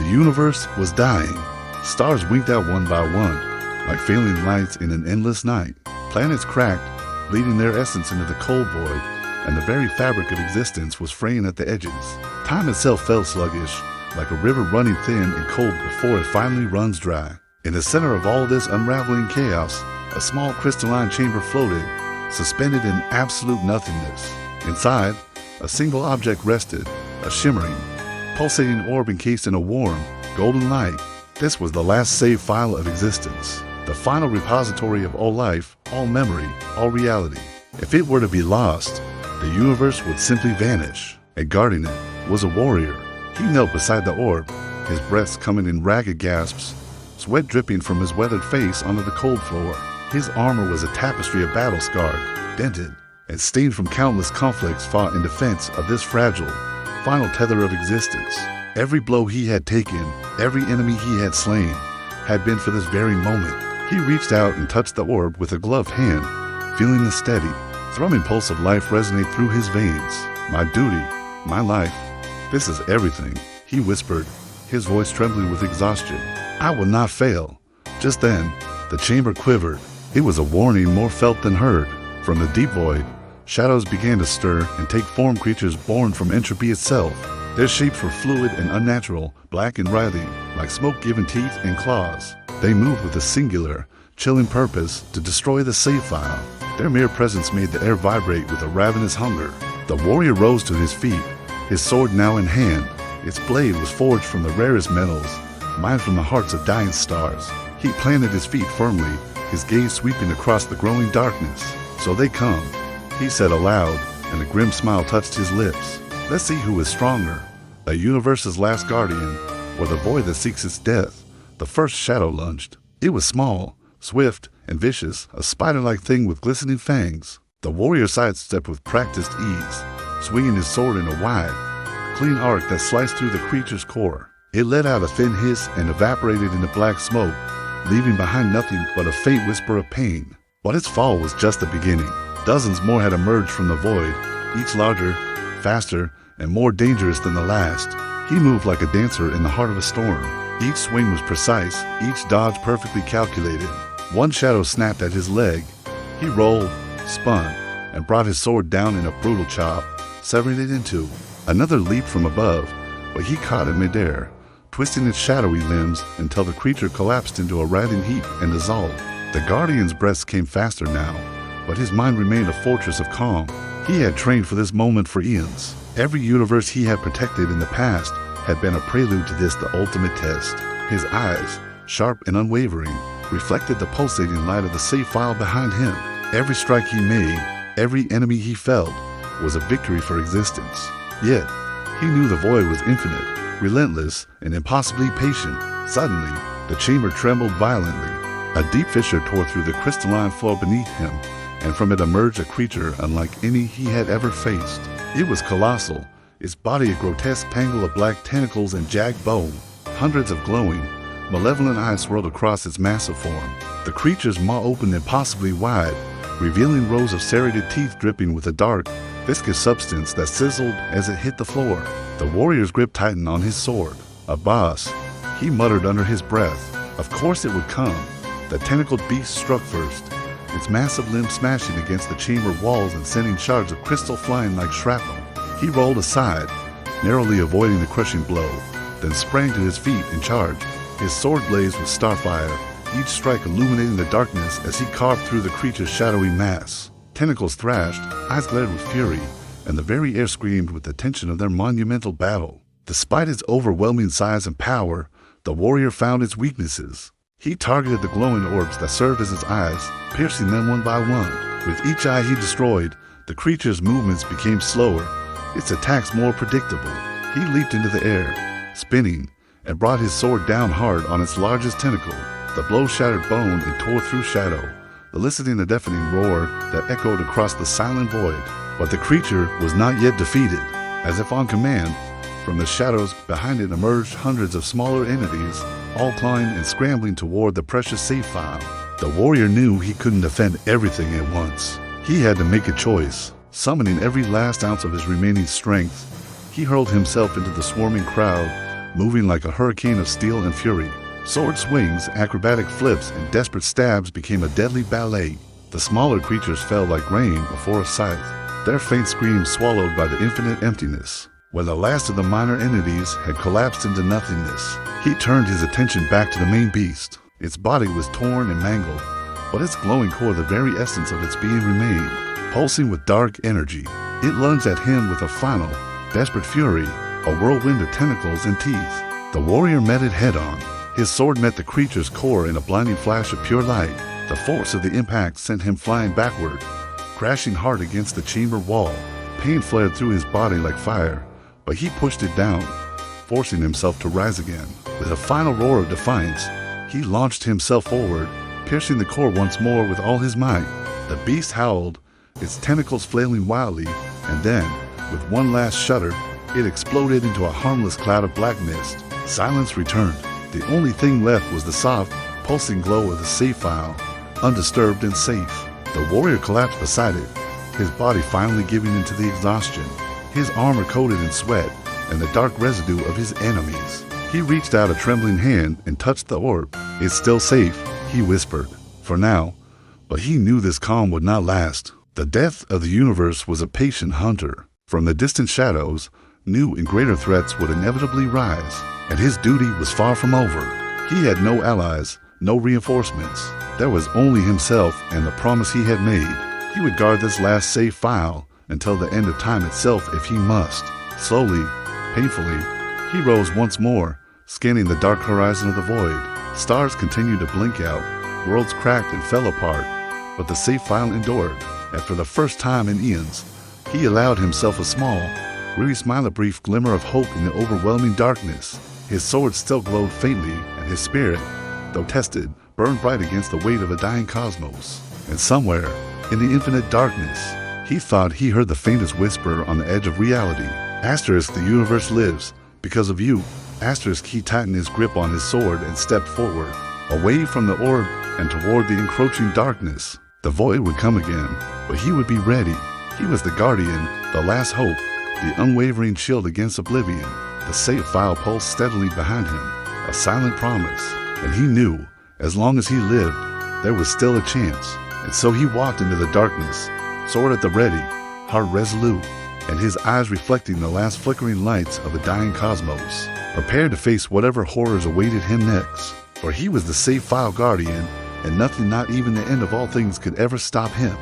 The universe was dying. Stars winked out one by one, like failing lights in an endless night. Planets cracked, bleeding their essence into the cold void, and the very fabric of existence was fraying at the edges. Time itself felt sluggish, like a river running thin and cold before it finally runs dry. In the center of all this unraveling chaos, a small crystalline chamber floated, suspended in absolute nothingness. Inside, a single object rested, a shimmering, pulsating orb encased in a warm, golden light. This was the last save file of existence, the final repository of all life, all memory, all reality. If it were to be lost, the universe would simply vanish. And guarding it was a warrior. He knelt beside the orb, his breath coming in ragged gasps, sweat dripping from his weathered face onto the cold floor. His armor was a tapestry of battle scarred, dented, and stained from countless conflicts fought in defense of this fragile, final tether of existence. Every blow he had taken, every enemy he had slain, had been for this very moment. He reached out and touched the orb with a gloved hand, feeling the steady, thrumming pulse of life resonate through his veins. My duty, my life, this is everything, he whispered, his voice trembling with exhaustion. I will not fail. Just then, the chamber quivered. It was a warning more felt than heard. From the deep void, shadows began to stir and take form, creatures born from entropy itself. Their shapes were fluid and unnatural, black and writhing, like smoke-given teeth and claws. They moved with a singular, chilling purpose to destroy the save file. Their mere presence made the air vibrate with a ravenous hunger. The warrior rose to his feet, his sword now in hand. Its blade was forged from the rarest metals, mined from the hearts of dying stars. He planted his feet firmly, his gaze sweeping across the growing darkness. So they come, he said aloud, and a grim smile touched his lips. Let's see who is stronger, the universe's last guardian, or the void that seeks its death. The first shadow lunged. It was small, swift, and vicious, a spider-like thing with glistening fangs. The warrior sidestepped with practiced ease, swinging his sword in a wide, clean arc that sliced through the creature's core. It let out a thin hiss and evaporated into black smoke, leaving behind nothing but a faint whisper of pain. But its fall was just the beginning. Dozens more had emerged from the void, each larger, faster, and more dangerous than the last. He moved like a dancer in the heart of a storm. Each swing was precise, each dodge perfectly calculated. One shadow snapped at his leg. He rolled, spun, and brought his sword down in a brutal chop, severing it in two. Another leaped from above, but he caught it midair, twisting its shadowy limbs until the creature collapsed into a writhing heap and dissolved. The guardian's breath came faster now, but his mind remained a fortress of calm. He had trained for this moment for eons. Every universe he had protected in the past had been a prelude to this, the ultimate test. His eyes, sharp and unwavering, reflected the pulsating light of the save file behind him. Every strike he made, every enemy he felled, was a victory for existence. Yet, he knew the void was infinite, relentless, and impossibly patient. Suddenly, the chamber trembled violently. A deep fissure tore through the crystalline floor beneath him, and from it emerged a creature unlike any he had ever faced. It was colossal, its body a grotesque tangle of black tentacles and jagged bone. Hundreds of glowing, malevolent eyes swirled across its massive form. The creature's maw opened impossibly wide, revealing rows of serrated teeth dripping with a dark, viscous substance that sizzled as it hit the floor. The warrior's grip tightened on his sword. A boss, he muttered under his breath. Of course it would come. The tentacled beast struck first, its massive limbs smashing against the chamber walls and sending shards of crystal flying like shrapnel. He rolled aside, narrowly avoiding the crushing blow, then sprang to his feet and charged. His sword blazed with starfire, each strike illuminating the darkness as he carved through the creature's shadowy mass. Tentacles thrashed, eyes glared with fury, and the very air screamed with the tension of their monumental battle. Despite its overwhelming size and power, the warrior found its weaknesses. He targeted the glowing orbs that served as his eyes, piercing them one by one. With each eye he destroyed, the creature's movements became slower, its attacks more predictable. He leaped into the air, spinning, and brought his sword down hard on its largest tentacle. The blow shattered bone and tore through shadow, eliciting a deafening roar that echoed across the silent void. But the creature was not yet defeated. As if on command, from the shadows behind it emerged hundreds of smaller entities, all clawing and scrambling toward the precious save file. The warrior knew he couldn't defend everything at once. He had to make a choice. Summoning every last ounce of his remaining strength, he hurled himself into the swarming crowd, moving like a hurricane of steel and fury. Sword swings, acrobatic flips, and desperate stabs became a deadly ballet. The smaller creatures fell like rain before a scythe, their faint screams swallowed by the infinite emptiness. When the last of the minor entities had collapsed into nothingness, he turned his attention back to the main beast. Its body was torn and mangled, but its glowing core, the very essence of its being, remained, pulsing with dark energy. It lunged at him with a final, desperate fury, a whirlwind of tentacles and teeth. The warrior met it head-on. His sword met the creature's core in a blinding flash of pure light. The force of the impact sent him flying backward, crashing hard against the chamber wall. Pain flared through his body like fire, but he pushed it down, forcing himself to rise again. With a final roar of defiance, he launched himself forward, piercing the core once more with all his might. The beast howled, its tentacles flailing wildly, and then, with one last shudder, it exploded into a harmless cloud of black mist. Silence returned. The only thing left was the soft, pulsing glow of the save file, undisturbed and safe. The warrior collapsed beside it, his body finally giving into the exhaustion, his armor coated in sweat and the dark residue of his enemies. He reached out a trembling hand and touched the orb. "It's still safe," he whispered, "for now," but he knew this calm would not last. The death of the universe was a patient hunter. From the distant shadows, new and greater threats would inevitably rise, and his duty was far from over. He had no allies, no reinforcements. There was only himself and the promise he had made. He would guard this last safe file until the end of time itself if he must. Slowly, painfully, he rose once more, scanning the dark horizon of the void. Stars continued to blink out, worlds cracked and fell apart, but the safe file endured, and for the first time in eons, he allowed himself a small, weary smile, a brief glimmer of hope in the overwhelming darkness. His sword still glowed faintly, and his spirit, though tested, burned bright against the weight of a dying cosmos. And somewhere, in the infinite darkness, he thought he heard the faintest whisper on the edge of reality. Asterisk, the universe lives. Because of you. Asterisk, he tightened his grip on his sword and stepped forward, away from the orb and toward the encroaching darkness. The void would come again, but he would be ready. He was the guardian, the last hope, the unwavering shield against oblivion. The safe file pulsed steadily behind him, a silent promise, and he knew, as long as he lived, there was still a chance. And so he walked into the darkness, sword at the ready, heart resolute, and his eyes reflecting the last flickering lights of a dying cosmos, prepared to face whatever horrors awaited him next. For he was the safe file guardian, and nothing, not even the end of all things, could ever stop him.